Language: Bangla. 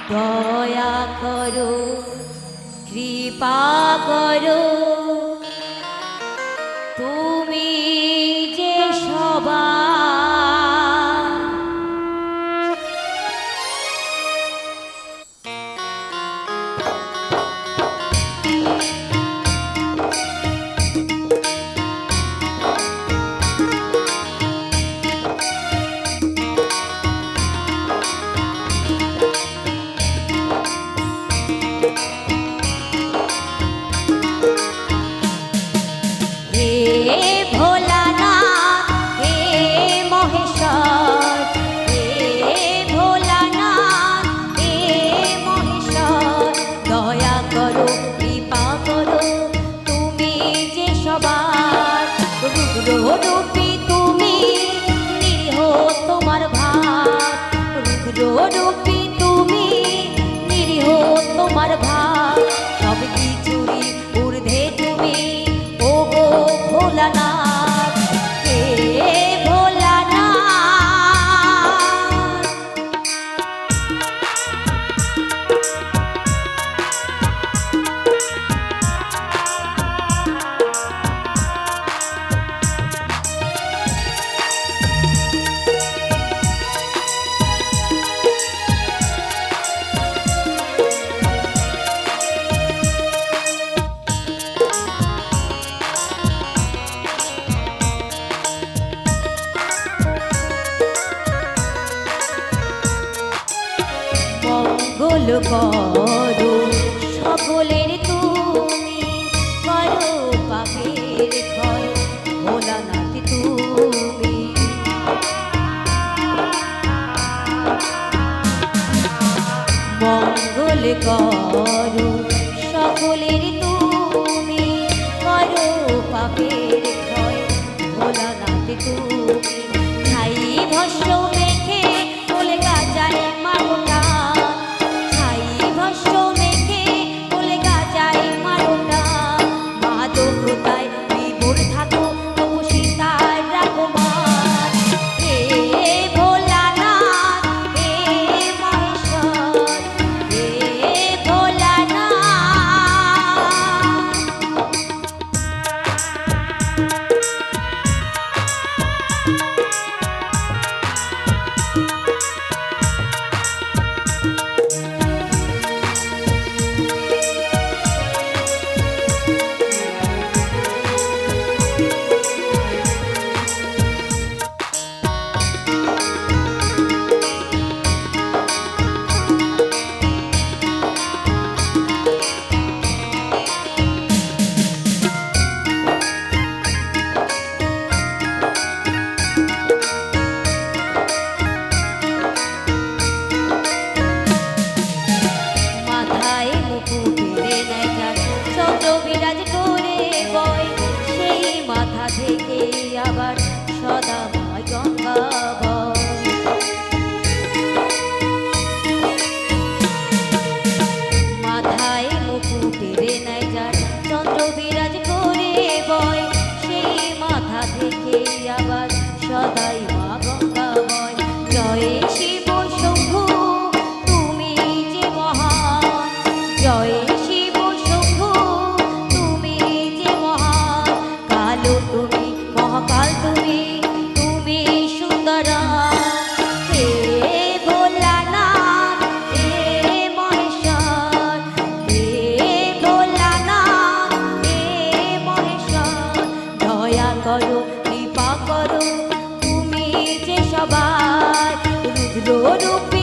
দয়া করো, কৃপা করো, তুমি যে সবার রূপী তুমি, নিরীহ তোমার ভাব। রূপী তুমি, নিরীহ তোমার ভাব। সব কিছুরই ঊর্ধ্বে তুমি, ও গো ভোলানাথ, হে ভোলানাথ। মঙ্গল করো সকলের তুমি, করো পাপের ক্ষয় ভোলানাথ তুমি। মঙ্গল করো সকলের তুমি, করো পাপের ক্ষয় ভোলানাথ তুমি। ছাই ভস্য মেখে বলে গাজায় মারোটা, ছাই ভস্য মেখে বলে গাজায় মারোটা। মাদকতায় বিভোর থাকো, তবু সীতায় রাখো মান। হে ভোলানাথ, হে মহেশ্বর, হে ভোলানাথ। বিরাজ করে বয় সেই মাথা থেকে আবার সদা মা গঙ্গা বয়। মাথায় মুকুটের নাই যার চন্দ্র বিরাজ করে বয় সেই মাথা থেকে আবার সদাই মা গঙ্গা বয়। জয় শিব শম্ভু তুমি যে মহান, জয় মহাকাল তুমি, তুমি সুন্দর। হে ভোলানাথ, হে মহেশ্বর, হে ভোলানাথ, হে মহেশ্বর। দয়া করো, কৃপা করো, তুমি যে সবার রুদ্র রূপী।